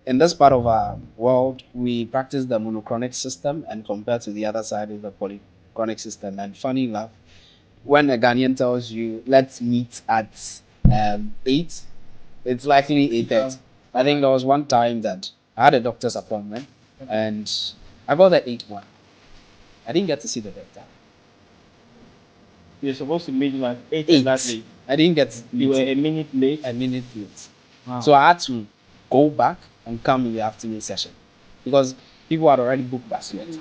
In this part of our world, we practice the monochronic system, and compared to the other side is the polychronic system. And funny enough, when a Ghanaian tells you, let's meet at 8, it's likely 8:30. I think there was one time that I had a doctor's appointment and I got the 8:01. I didn't get to see the doctor. You're supposed to meet like 8 8. exactly. I didn't get to You were meet a minute late. a minute late. Wow. So I had to go back and come in the afternoon session because people had already booked basket.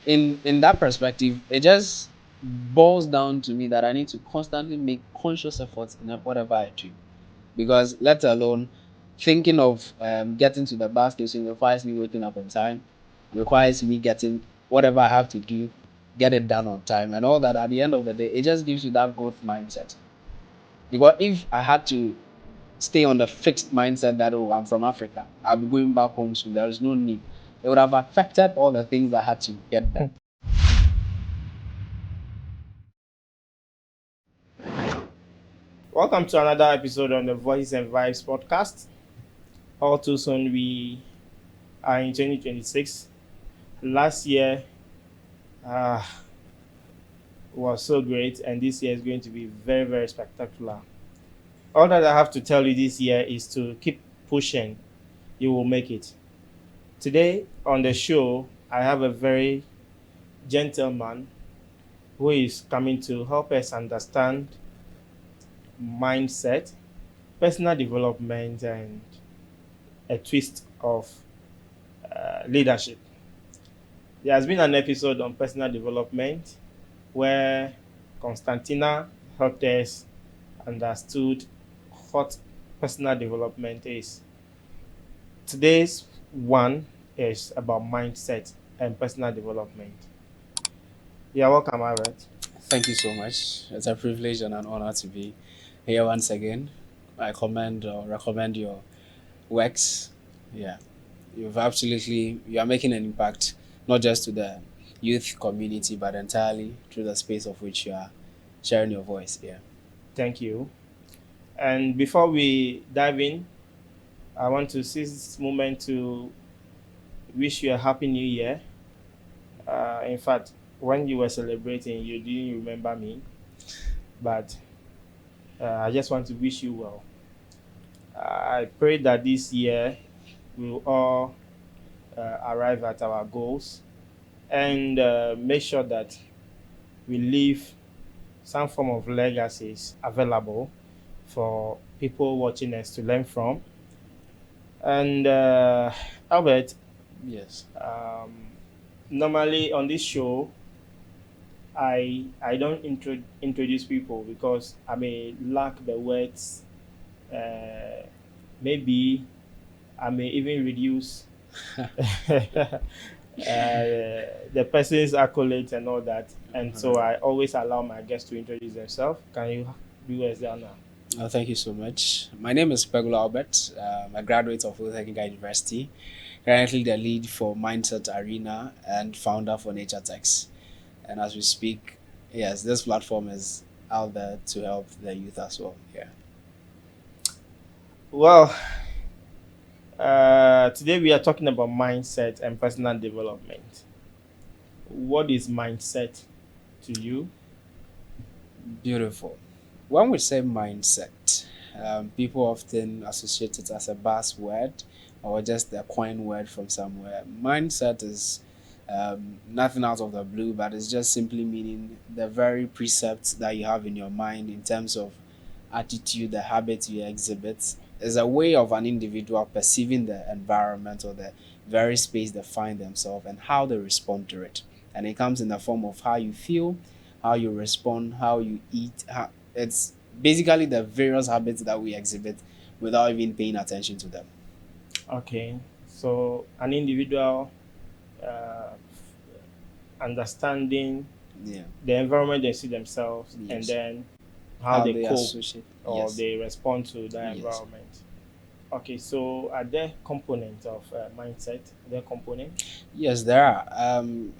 In that perspective, it just boils down to me that I need to constantly make conscious efforts in whatever I do. Because let alone thinking of getting to the bus station requires me waking up on time, requires me getting whatever I have to do, get it done on time, and all that. At the end of the day, it just gives you that growth mindset. Because if I had to stay on the fixed mindset that, oh, I'm from Africa, I'll be going back home soon, there is no need, it would have affected all the things I had to get done. Welcome to another episode on the Voices and Vibes podcast. All too soon, we are in 2026. Last year uh, was so great, and this year is going to be very, very spectacular. All that I have to tell you this year is to keep pushing. You will make it. Today on the show, I have a very gentleman who is coming to help us understand mindset, personal development, and a twist of leadership. There has been an episode on personal development where Constantina helped us understood what personal development is. Today's one is about mindset and personal development. You're welcome, Albert. Thank you so much. It's a privilege and an honor to be here once again. I commend or recommend your works. Yeah, you are making an impact, not just to the youth community, but entirely through the space of which you are sharing your voice. Yeah. Thank you. And before we dive in, I want to seize this moment to wish you a happy new year. In fact, when you were celebrating, you didn't remember me, but I just want to wish you well. I pray that this year we'll all arrive at our goals and make sure that we leave some form of legacies available for people watching us to learn from. And Albert, Yes. normally on this show, I don't introduce people because I may lack the words. Maybe I may even reduce the person's accolades and all that. And so I always allow my guests to introduce themselves. Can you do as that now? Thank you so much. My name is Pegula Albert. I'm a graduate of Technical University, currently the lead for Mindset Arena and founder for Nature Techs. And as we speak, yes, this platform is out there to help the youth as well. Yeah. Well, today we are talking about mindset and personal development. What is mindset to you? Beautiful. When we say mindset, people often associate it as a buzzword or just a coin word from somewhere. Mindset is nothing out of the blue, but it's just simply meaning the very precepts that you have in your mind in terms of attitude, the habits you exhibit. Is a way of an individual perceiving the environment or the very space they find themselves and how they respond to it. And it comes in the form of how you feel, how you respond, how you eat. It's basically the various habits that we exhibit without even paying attention to them. Okay, so an individual uh, understanding Yeah. the environment they see themselves and Yes. then how they cope associate. or Yes. they respond to that Yes. environment. Okay, so are there components of mindset? Are there components? Yes, there are.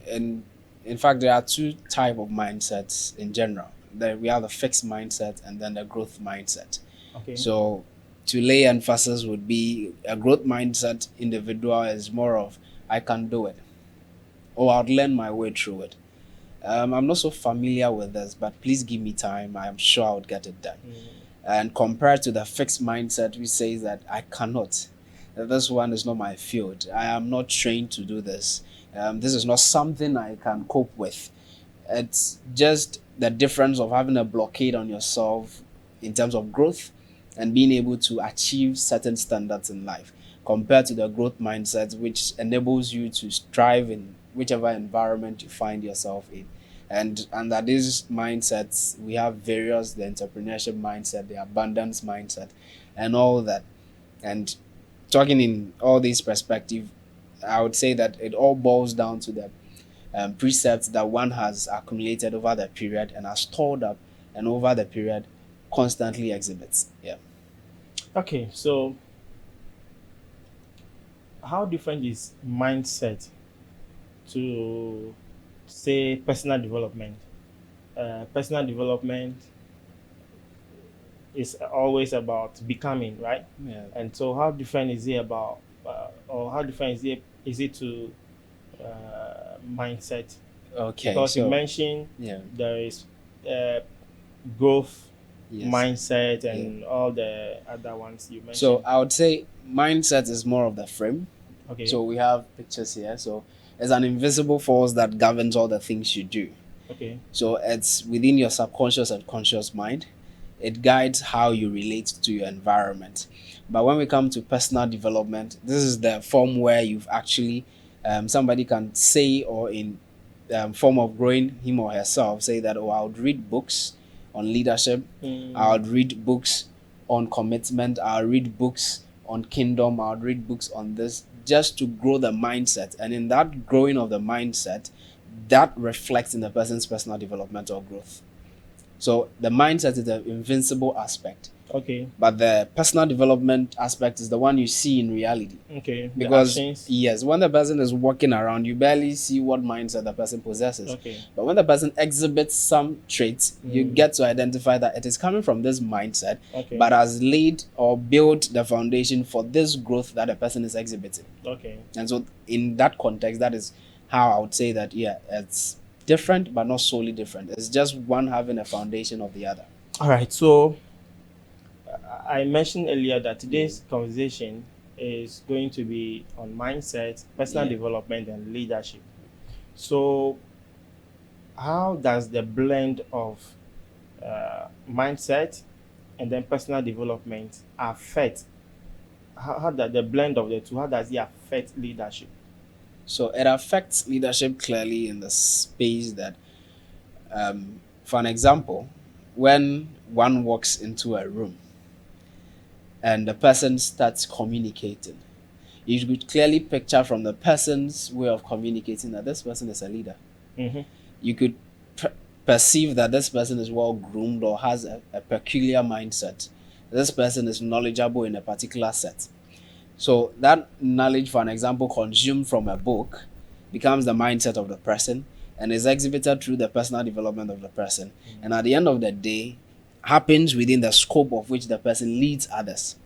And in fact, there are two type of mindsets in general. There we have the fixed mindset and then the growth mindset. Okay. So to lay emphasis would be a growth mindset individual is more of I can do it, or I'll learn my way through it. I'm not so familiar with this, but please give me time. I'm sure I would get it done. And compared to the fixed mindset, which says that I cannot, that this one is not my field. I am not trained to do this. This is not something I can cope with. It's just the difference of having a blockade on yourself in terms of growth and being able to achieve certain standards in life, compared to the growth mindset, which enables you to strive in whichever environment you find yourself in. And under these mindsets, we have various: the entrepreneurship mindset, the abundance mindset, and all that. And talking in all these perspectives, I would say that it all boils down to the precepts that one has accumulated over the period and has stored up, and over the period constantly exhibits. Yeah. Okay, so how different is mindset to, say, personal development? Personal development is always about becoming, right? Yeah. And so, how different is it about, or how different is it to mindset? Okay. Because you So mentioned yeah. there is growth Yes. mindset and all the other ones you mentioned. So I would say mindset is more of the frame. Okay. So we have pictures here. So it's an invisible force that governs all the things you do. Okay. So it's within your subconscious and conscious mind. It guides how you relate to your environment. But when we come to personal development, this is the form where you've actually, somebody can say, or in form of growing him or herself, say that, oh, I would read books on leadership. I would read books on commitment. I'll read books on kingdom. I'll read books on this, just to grow the mindset. And in that growing of the mindset, that reflects in the person's personal development or growth. So the mindset is the invincible aspect. Okay. But the personal development aspect is the one you see in reality. Okay. Because yes, when the person is walking around, you barely see what mindset the person possesses. Okay. But when the person exhibits some traits, you get to identify that it is coming from this mindset, Okay. but has laid or built the foundation for this growth that the person is exhibiting. Okay. And so in that context, that is how I would say that, yeah, it's different, but not solely different. It's just one having a foundation of the other. All right. So I mentioned earlier that today's conversation is going to be on mindset, personal development, and leadership. So how does the blend of mindset and then personal development affect, how does the blend of the two, how does it affect leadership? So it affects leadership clearly in the space that, for an example, when one walks into a room and the person starts communicating, you could clearly picture from the person's way of communicating that this person is a leader. Mm-hmm. You could perceive that this person is well groomed or has a peculiar mindset. This person is knowledgeable in a particular set. So that knowledge, for an example, consumed from a book, becomes the mindset of the person and is exhibited through the personal development of the person. And at the end of the day, happens within the scope of which the person leads others.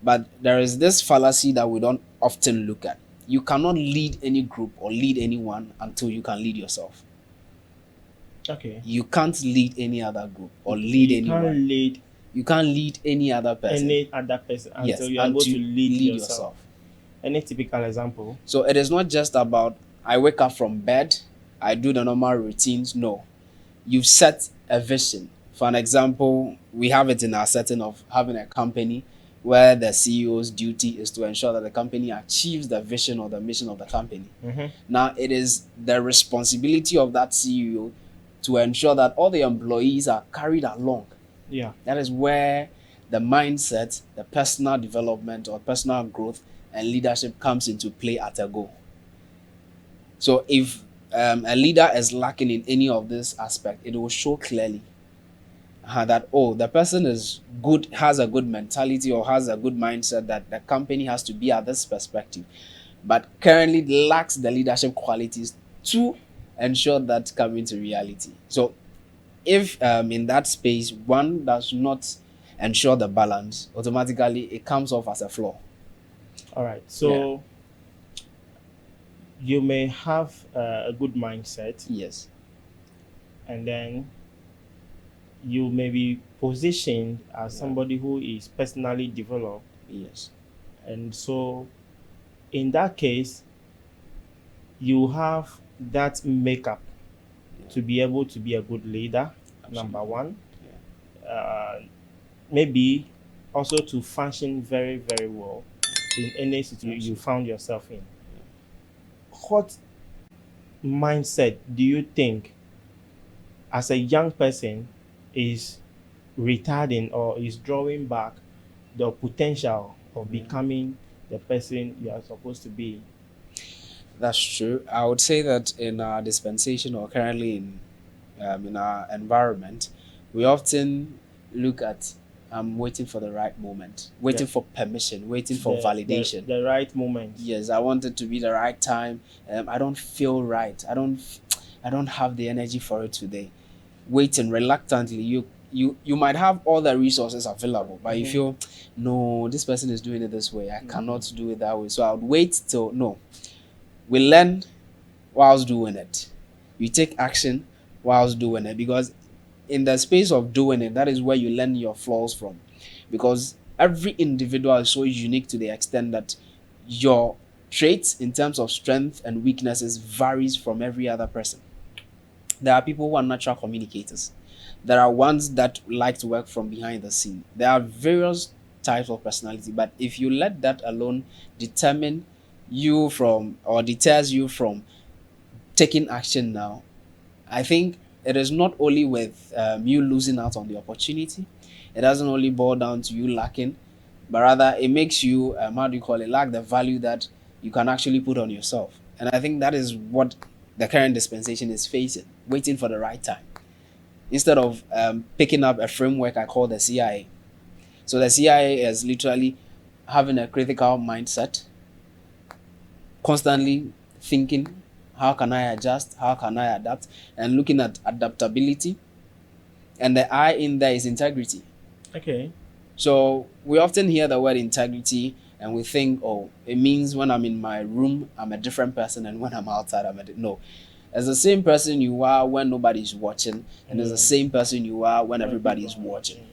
But there is this fallacy that we don't often look at. You cannot lead any group or lead anyone until you can lead yourself. Okay. You can't lead any other group or lead anyone. You can't lead any other person. Any other person until you are able to lead yourself. Any typical example? So it is not just about I wake up from bed, I do the normal routines. No. You've set a vision. For an example, we have it in our setting of having a company where the CEO's duty is to ensure that the company achieves the vision or the mission of the company. Mm-hmm. Now, it is the responsibility of that CEO to ensure that all the employees are carried along. Yeah. That is where the mindset, the personal development or personal growth and leadership comes into play at a go. So if a leader is lacking in any of this aspect, it will show clearly that, oh, the person is good, has a good mentality or has a good mindset that the company has to be at this perspective, but currently lacks the leadership qualities to ensure that come into reality. So if in that space one does not ensure the balance, automatically it comes off as a flaw. All right. So you may have a good mindset, Yes. and then you may be positioned as somebody who is personally developed. Yes. And so, in that case, you have that makeup to be able to be a good leader, number one. Uh, maybe also to function very, very well in any situation you found yourself in. What mindset do you think, as a young person, is retarding or is drawing back the potential of becoming the person you are supposed to be? That's true. I would say that in our dispensation or currently in our environment, we often look at waiting for the right moment, waiting for permission, waiting for validation. The right moment. Yes, I want it to be the right time. I don't feel right. I don't have the energy for it today. Waiting reluctantly, you might have all the resources available, but you feel, no, this person is doing it this way. I cannot do it that way. So I would wait till no. We learn whilst doing it. You take action whilst doing it, because in the space of doing it, that is where you learn your flaws from. Because every individual is so unique to the extent that your traits in terms of strength and weaknesses varies from every other person. There are people who are natural communicators. There are ones that like to work from behind the scene. There are various types of personality, but if you let that alone determine you from or deters you from taking action now, I think it is not only with you losing out on the opportunity. It doesn't only boil down to you lacking, but rather it makes you, how do you call it, lack the value that you can actually put on yourself. And I think that is what the current dispensation is facing, waiting for the right time. Instead of picking up a framework I call the CIA. So the CIA is literally having a critical mindset, constantly thinking, how can I adjust? How can I adapt? And looking at adaptability. And the I in there is integrity. Okay. So we often hear the word integrity and we think, oh, it means when I'm in my room, I'm a different person, and when I'm outside, no. It's the same person you are when nobody's watching, and it's the same person you are when everybody's watching.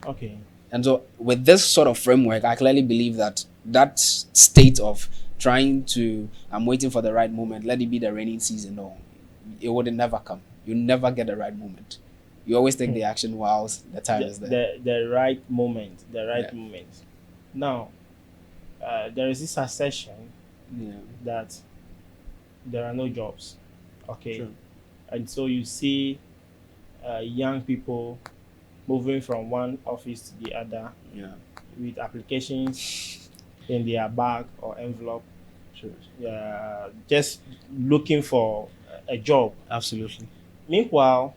Okay. And so with this sort of framework, I clearly believe that that state of trying to, I'm waiting for the right moment, let it be the raining season, no, it would never come. You never get the right moment. You always take the action whilst the time is there. The right moment. The right moment. Now, there is this assertion that there are no jobs. Okay. Sure. And so you see young people moving from one office to the other with applications in their bag or envelope. Sure. Just looking for a job. Absolutely. Meanwhile,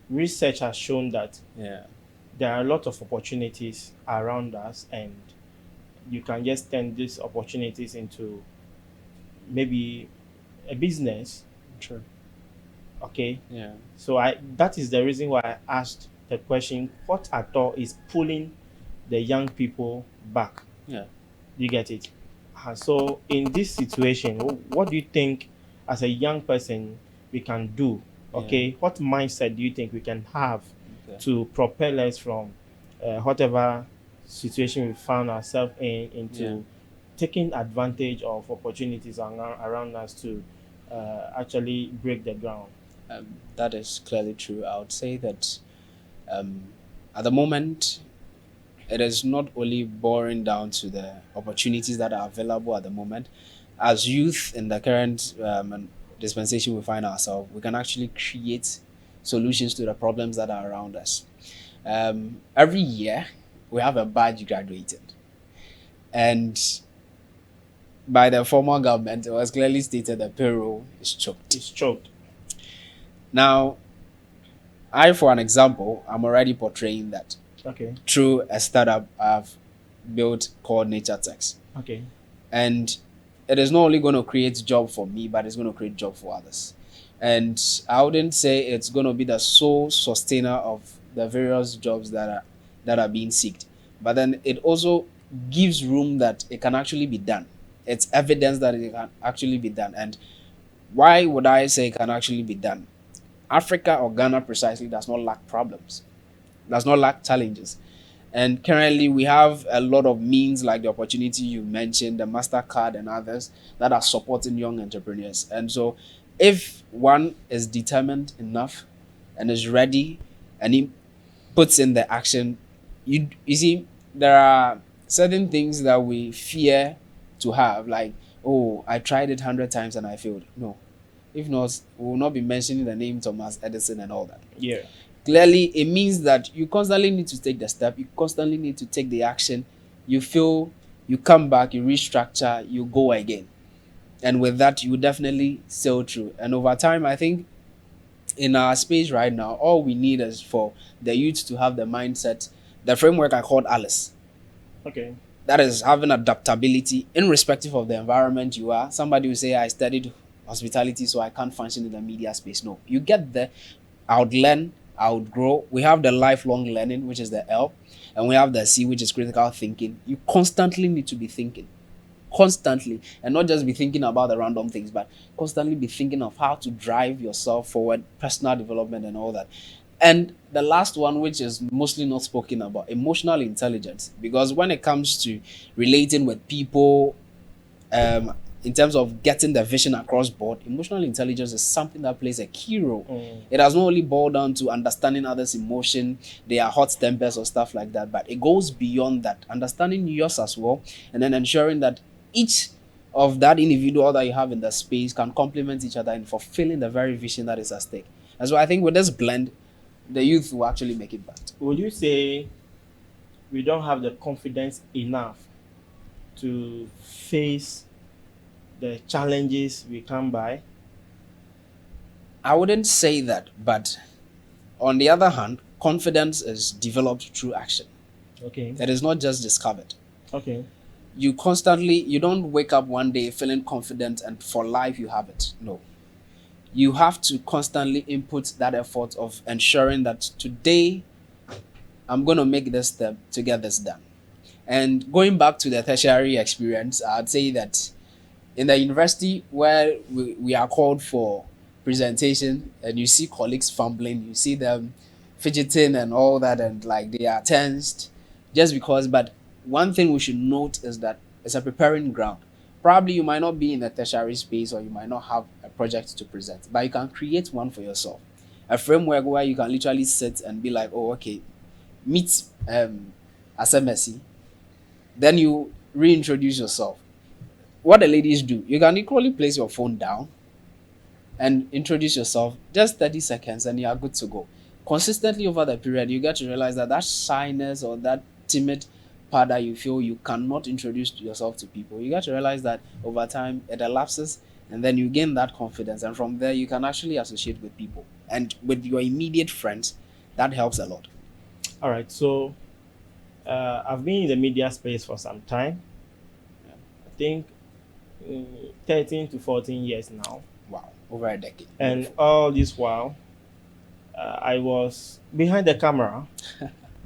research has shown that there are a lot of opportunities around us, and you can just turn these opportunities into maybe a business. Sure. Okay. Yeah. So that is the reason why I asked the question, what at all is pulling the young people back? Yeah. You get it? So in this situation, what do you think as a young person we can do? Okay. What mindset do you think we can have to propel us from whatever situation we found ourselves in into taking advantage of opportunities around us to actually break the ground? That is clearly true. I would say that at the moment, it is not only boring down to the opportunities that are available at the moment. As youth in the current dispensation we find ourselves, we can actually create solutions to the problems that are around us. Every year, we have a badge graduated. And by the former government, it was clearly stated the payroll is choked. It's choked. Now, I, for an example, I'm already portraying that through a startup I've built called Nature Techs. Okay. And it is not only going to create job for me, but it's going to create job for others. And I wouldn't say it's going to be the sole sustainer of the various jobs that that are being sought. But then it also gives room that it can actually be done. It's evidence that it can actually be done. And why would I say it can actually be done? Africa, or Ghana precisely, does not lack problems, does not lack challenges. And currently, we have a lot of means like the opportunity you mentioned, the MasterCard and others that are supporting young entrepreneurs. And so, if one is determined enough and is ready and he puts in the action, you see, there are certain things that we fear to have, like, oh, I tried it 100 times and I failed. No. If not, we will not be mentioning the name Thomas Edison and all that. Yeah. Clearly, it means that you constantly need to take the step, you constantly need to take the action. You feel, you come back, you restructure, you go again. And with that, you definitely sail through. And over time, I think in our space right now, all we need is for the youth to have the mindset, the framework I called Alice. Okay. That is having adaptability irrespective of the environment you are. Somebody will say, I studied hospitality, so I can't function in the media space. No, you get there, I would learn, I would grow. We have the lifelong learning, which is the L, and we have the C, which is critical thinking. You constantly need to be thinking, constantly, and not just be thinking about the random things, but constantly be thinking of how to drive yourself forward, personal development, and all that. And the last one, which is mostly not spoken about, emotional intelligence, because when it comes to relating with people, in terms of getting the vision across board, emotional intelligence is something that plays a key role. It does not only boil down to understanding others' emotion, their hot tempers or stuff like that, but it goes beyond that, understanding yours as well, and then ensuring that each of that individual that you have in the space can complement each other in fulfilling the very vision that is at stake. And so I think with this blend, the youth will actually make it back. Would you say we don't have the confidence enough to face the challenges we come by? I wouldn't say that, but on the other hand, confidence is developed through action. Okay. It is not just discovered. Okay. You don't wake up one day feeling confident and for life you have it. No. You have to constantly input that effort of ensuring that today I'm going to make this step to get this done. And going back to the tertiary experience, I'd say that in the university where we are called for presentation and you see colleagues fumbling, you see them fidgeting and all that, and like they are tensed just because. But one thing we should note is that it's a preparing ground. Probably you might not be in the tertiary space or you might not have a project to present, but you can create one for yourself. A framework where you can literally sit and be like, oh, okay, meet Asemesi. Then you reintroduce yourself. What the ladies do, you can equally place your phone down and introduce yourself, just 30 seconds, and you are good to go. Consistently over the period, you get to realize that shyness or that timid part that you feel you cannot introduce yourself to people, you get to realize that over time it elapses, and then you gain that confidence, and from there you can actually associate with people and with your immediate friends. That helps a lot. All right. So I've been in the media space for some time. I think 13 to 14 years now. Wow, over a decade. And all this while, I was behind the camera.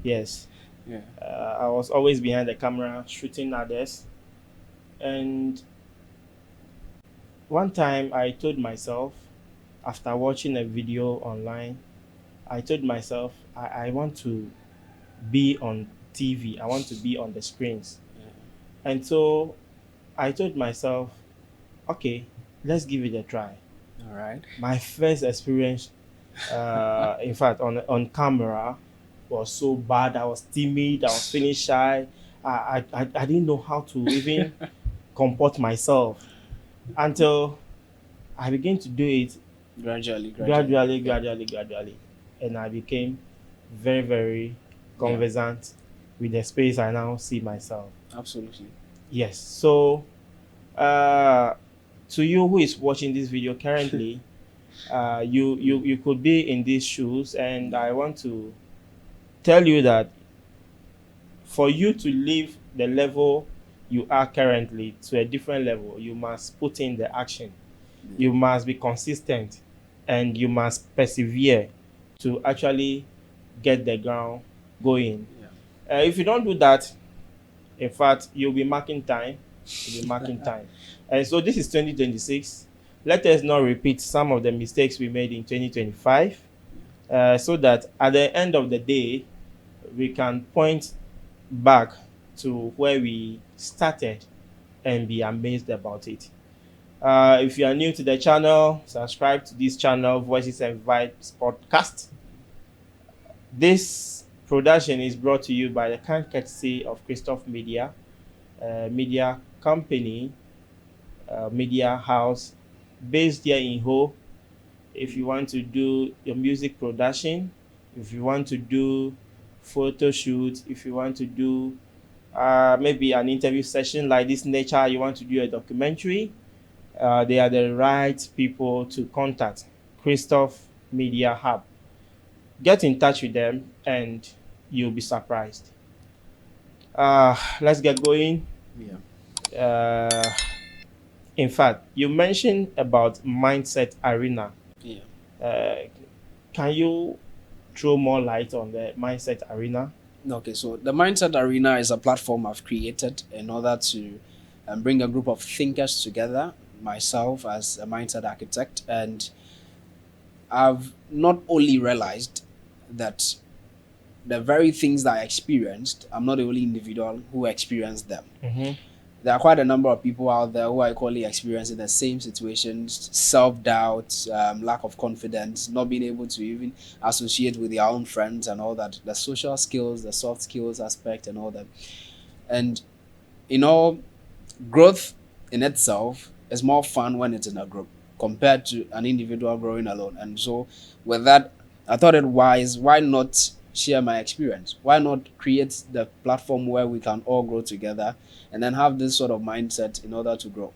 Yes. Yeah. I was always behind the camera shooting others. And one time I told myself, after watching a video online, I told myself, I want to be on TV. I want to be on the screens. Yeah. And so I told myself, okay, let's give it a try. All right. My first experience, in fact, on camera was so bad. I was timid. I was feeling shy. I didn't know how to even comport myself until I began to do it Gradually. And I became very, very conversant with the space I now see myself. Absolutely. Yes. So, to you who is watching this video currently, you could be in these shoes, and I want to tell you that for you to leave the level you are currently to a different level, you must put in the action. You must be consistent, and you must persevere to actually get the ground going. If you don't do that, in fact, you'll be marking time. You'll be marking time. And so this is 2026. Let us not repeat some of the mistakes we made in 2025, so that at the end of the day, we can point back to where we started and be amazed about it. If you are new to the channel, subscribe to this channel, Voices and Vibes Podcast. This production is brought to you by the kind courtesy of Christoph Media, media company, media house based here in Ho. If you want to do your music production, if you want to do photo shoot, if you want to do maybe an interview session like this nature, you want to do a documentary, they are the right people to contact. Christoph Media Hub. Get in touch with them and you'll be surprised. Let's get going. Yeah. In fact, you mentioned about Mindset Arena. Yeah. Can you throw more light on the Mindset Arena? Okay, so the Mindset Arena is a platform I've created in order to bring a group of thinkers together, myself as a mindset architect, and I've not only realized that the very things that I experienced, I'm not the only individual who experienced them. Mm-hmm. There are quite a number of people out there who are equally experiencing the same situations, self-doubt, lack of confidence, not being able to even associate with their own friends and all that, the social skills, the soft skills aspect and all that. And, growth in itself is more fun when it's in a group compared to an individual growing alone. And so with that, I thought it wise, why not share my experience? Why not create the platform where we can all grow together and then have this sort of mindset in order to grow?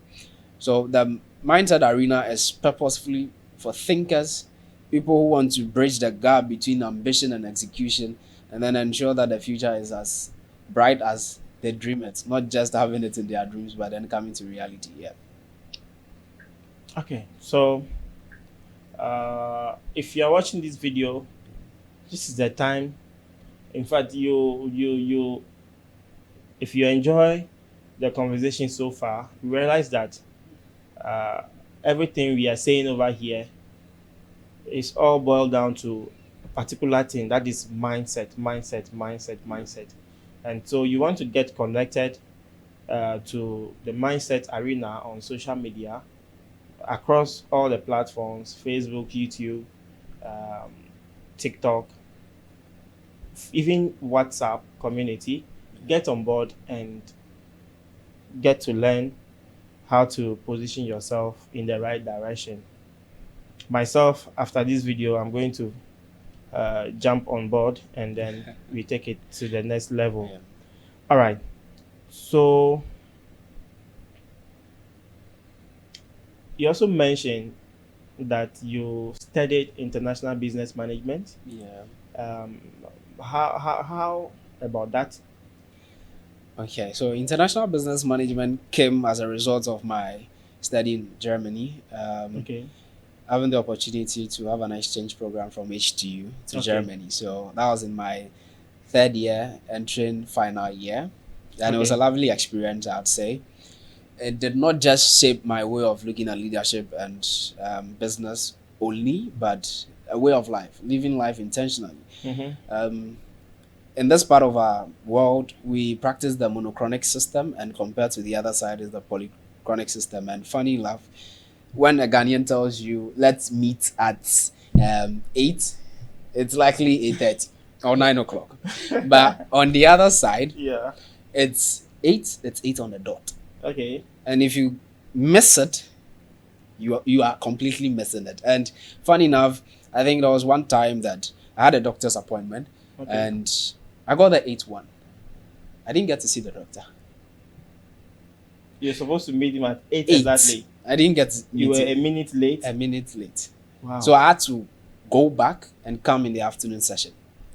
So the Mindset Arena is purposefully for thinkers, people who want to bridge the gap between ambition and execution, and then ensure that the future is as bright as they dream it, not just having it in their dreams, but then coming to reality. Yeah. Okay, so if you are watching this video, this is the time. In fact, you if you enjoy the conversation so far, you realize that everything we are saying over here is all boiled down to a particular thing, that is mindset. And so you want to get connected to the Mindset Arena on social media across all the platforms: Facebook, YouTube, TikTok, even WhatsApp community. Get on board and get to learn how to position yourself in the right direction. Myself, after this video, I'm going to jump on board and then we take it to the next level. Yeah. All right. So you also mentioned that you studied international business management. Yeah. How about that? Okay, so international business management came as a result of my study in Germany. Okay. Having the opportunity to have an exchange program from HTU to Okay. Germany. So that was in my third year, entering final year. And it was a Okay. lovely experience, I'd say. It did not just shape my way of looking at leadership and business only, but a way of life, living life intentionally. Mm-hmm. In this part of our world, we practice the monochronic system, and compared to the other side is the polychronic system. And funny enough, when a Ghanaian tells you, let's meet at 8, it's likely 8:30 or 9 o'clock. But on the other side, Yeah. it's 8 on the dot. Okay. And if you miss it, you are completely missing it. And funny enough, I think there was one time that I had a doctor's appointment, Okay. and I got the 8-1. I didn't get to see the doctor. You're supposed to meet him at 8 8. exactly. I didn't get to You meet were him a minute late. a minute late. Wow. So I had to go back and come in the afternoon session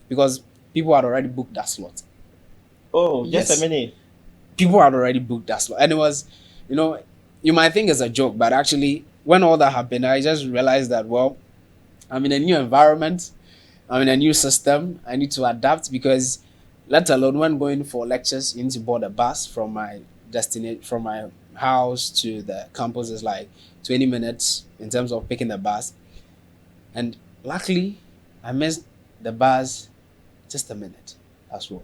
because people had already booked that slot. Oh, just Yes. a minute. People had already booked that slot. And it was, you might think it's a joke, but actually, when all that happened, I just realized that, well, I'm in a new environment. I'm in a new system. I need to adapt because Let alone when going for lectures, you need to board a bus from my from my house to the campus is like 20 minutes in terms of picking the bus. And luckily, I missed the bus just a minute as well.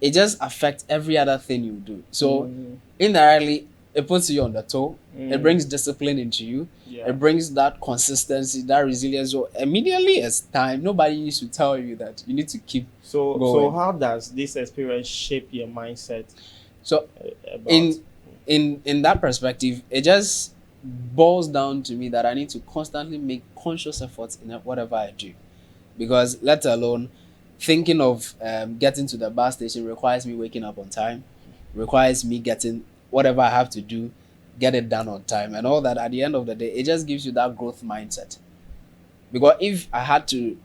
It just affects every other thing you do. So indirectly, it puts you on the toe. It brings discipline into you. Yeah. It brings that consistency, that resilience. So immediately it's time. Nobody needs to tell you that you need to keep So going. how does this experience shape your mindset? So About in that perspective, it just boils down to me that I need to constantly make conscious efforts in whatever I do, because let alone thinking of getting to the bus station requires me waking up on time, requires me getting whatever I have to do, get it done on time, and all that. At the end of the day, it just gives you that growth mindset. Because if I had to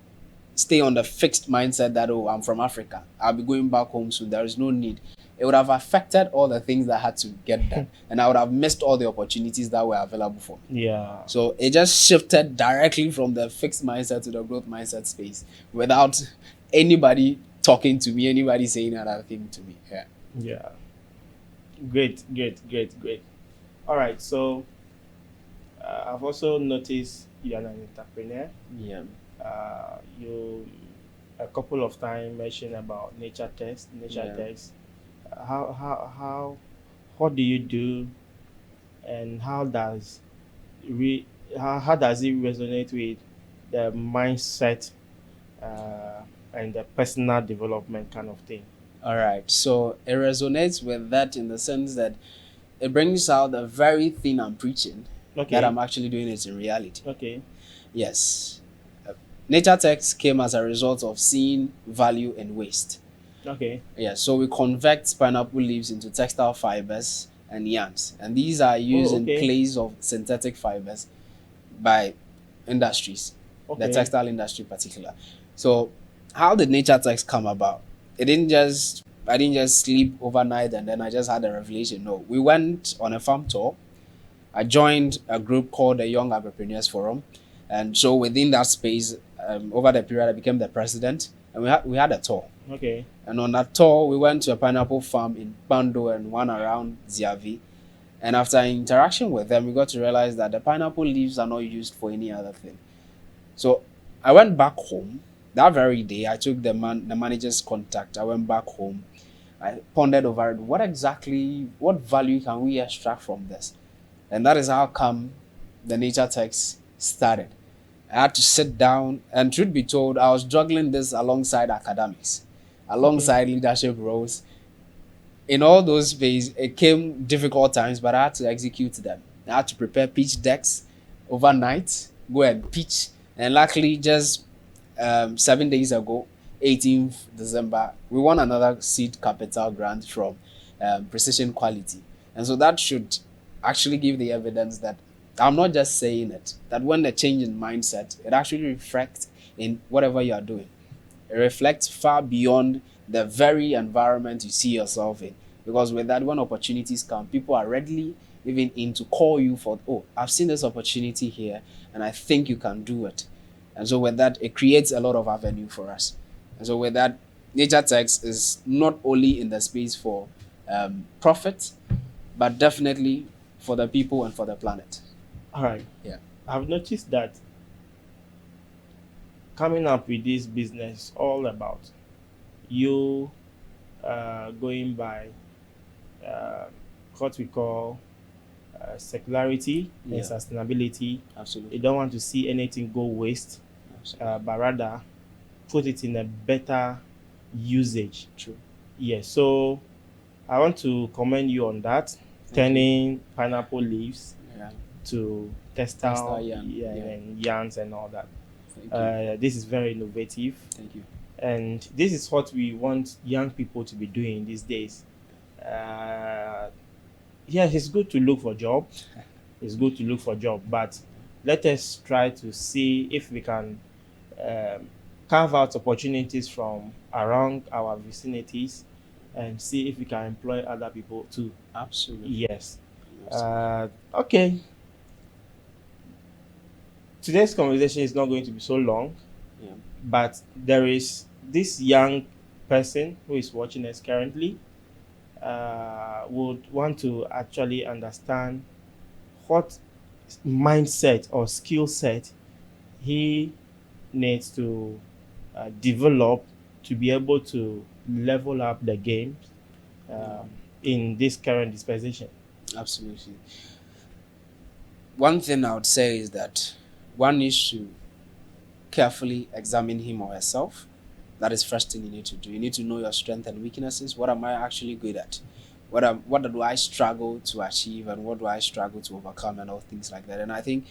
stay on the fixed mindset that, oh, I'm from Africa, I'll be going back home soon, there is no need, it would have affected all the things that I had to get done, and I would have missed all the opportunities that were available for me. yeah. So it just shifted directly from the fixed mindset to the growth mindset space without anybody talking to me, anybody saying another thing to me. Yeah. Yeah. Great. All right. So I've also noticed you're an entrepreneur. Yeah. You a couple of times mentioned about nature text. How what do you do, and how does how does it resonate with the mindset and the personal development kind of thing? All right. So it resonates with that in the sense that it brings out the very thing I'm preaching Okay. that I'm actually doing it in reality. Okay. Yes. Nature Text came as a result of seeing value in waste. Okay. Yeah, so we convert pineapple leaves into textile fibers and yarns, and these are used in okay. place of synthetic fibers by industries, Okay. the textile industry in particular. So, how did Nature Text come about? I didn't just sleep overnight and then I just had a revelation. No, we went on a farm tour. I joined a group called the Young Entrepreneurs Forum, and so within that space, over the period, I became the president, and we had a tour. Okay. And on that tour, we went to a pineapple farm in Bando and one around Ziavi. And after interaction with them, we got to realize that the pineapple leaves are not used for any other thing. So I went back home that very day. I took the manager's contact. I went back home. I pondered over it. What value can we extract from this? And that is how come the Nature Text started. I had to sit down, and truth be told, I was juggling this alongside academics, alongside leadership roles. In all those spaces, it came difficult times, but I had to execute them. I had to prepare pitch decks overnight, go and pitch. And luckily, just 7 days ago, 18th December, we won another seed capital grant from Precision Quality. And so that should actually give the evidence that I'm not just saying it, that when the change in mindset, it actually reflects in whatever you are doing. It reflects far beyond the very environment you see yourself in. Because with that, when opportunities come, people are readily even in to call you for, oh, I've seen this opportunity here and I think you can do it. And so with that, it creates a lot of avenue for us. And so with that, Nature Text is not only in the space for profit, but definitely for the people and for the planet. All right. Yeah. I've noticed that coming up with this business all about you going by what we call circularity and sustainability. Absolutely. You don't want to see anything go waste, but rather put it in a better usage. True. Yes. So I want to commend you on that, turning pineapple leaves to textile and yarns and all that. This is very innovative. Thank you. And this is what we want young people to be doing these days. It's good to look for job. It's good to look for job, but let us try to see if we can carve out opportunities from around our vicinities and see if we can employ other people too. Absolutely. Yes. Okay. Today's conversation is not going to be so long, but there is this young person who is watching us currently would want to actually understand what mindset or skill set he needs to develop to be able to level up the game in this current dispensation. Absolutely. One thing I would say is that one needs to carefully examine him or herself. That is first thing you need to do. You need to know your strengths and weaknesses. What am I actually good at? What do I struggle to achieve, and what do I struggle to overcome, and all things like that. And I think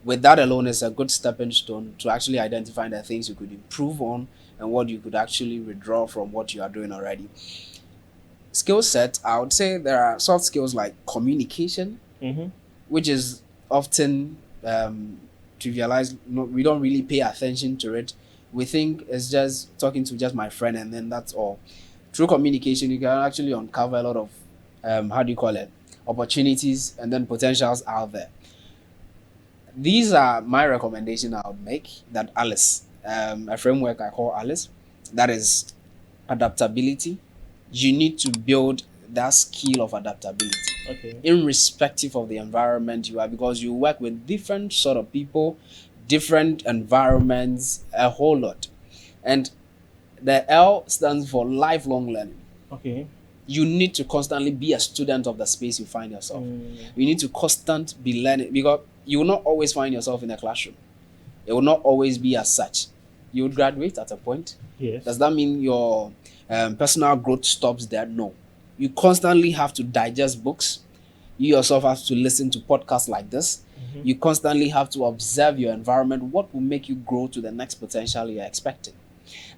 with that alone is a good stepping stone to actually identify the things you could improve on and what you could actually withdraw from what you are doing already. Skill set, I would say there are soft skills like communication, which is often trivialized. No, we don't really pay attention to it. We think it's just talking to just my friend and then that's all. Through communication, you can actually uncover a lot of opportunities and then potentials out there. These are my recommendation I would make. That Alice, a framework I call Alice, that is adaptability. You need to build that skill of adaptability, irrespective of the environment you are, because you work with different sort of people, different environments, a whole lot. And the L stands for lifelong learning. You need to constantly be a student of the space you find yourself. You need to constantly be learning, because you will not always find yourself in a classroom. It will not always be as such. You would graduate at a point. Yes. Does that mean your personal growth stops there? No. You constantly have to digest books. You yourself have to listen to podcasts like this. You constantly have to observe your environment. What will make you grow to the next potential you're expecting?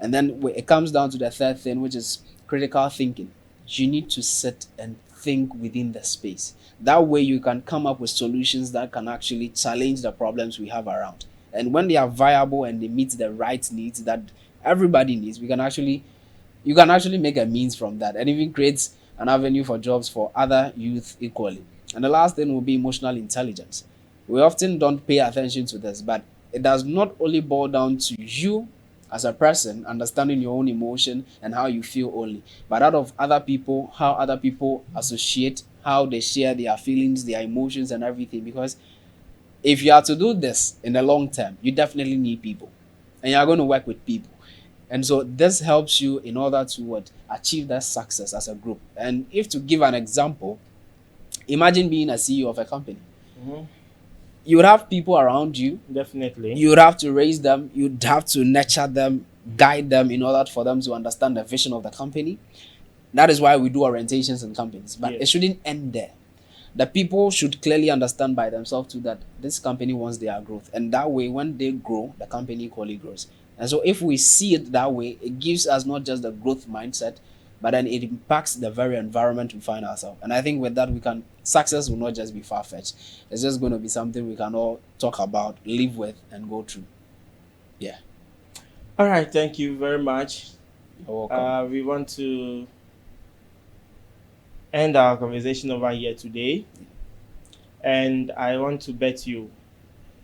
And then it comes down to the third thing, which is critical thinking. You need to sit and think within the space. That way you can come up with solutions that can actually challenge the problems we have around. And when they are viable and they meet the right needs that everybody needs, you can actually make a means from that, and even create an avenue for jobs for other youth equally. And the last thing will be emotional intelligence. We often don't pay attention to this, but it does not only boil down to you as a person understanding your own emotion and how you feel only, but that of other people, how other people associate, how they share their feelings, their emotions and everything. Because if you are to do this in the long term, you definitely need people, and you are going to work with people. And so this helps you in order to achieve that success as a group. And if to give an example, imagine being a CEO of a company. You would have people around you. Definitely. You would have to raise them. You'd have to nurture them, guide them in order for them to understand the vision of the company. That is why we do orientations in companies. But it shouldn't end there. The people should clearly understand by themselves too that this company wants their growth. And that way, when they grow, the company equally grows. And so if we see it that way, it gives us not just the growth mindset, but then it impacts the very environment we find ourselves. And I think with that, success will not just be far-fetched. It's just going to be something we can all talk about, live with, and go through. Yeah. All right. Thank you very much. You're welcome. We want to end our conversation over here today. And I want to bet you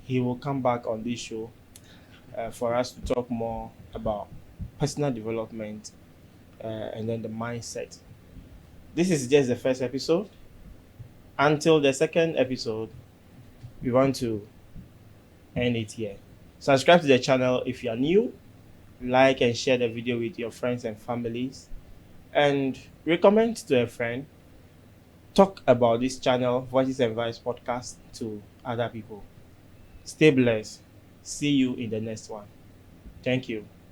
he will come back on this show for us to talk more about personal development and then the mindset. This is just the first episode. Until the second episode, we want to end it here. Subscribe to the channel if you are new. Like and share the video with your friends and families. And recommend to a friend. Talk about this channel, Voices and Vibes podcast, to other people. Stay blessed. See you in the next one. Thank you.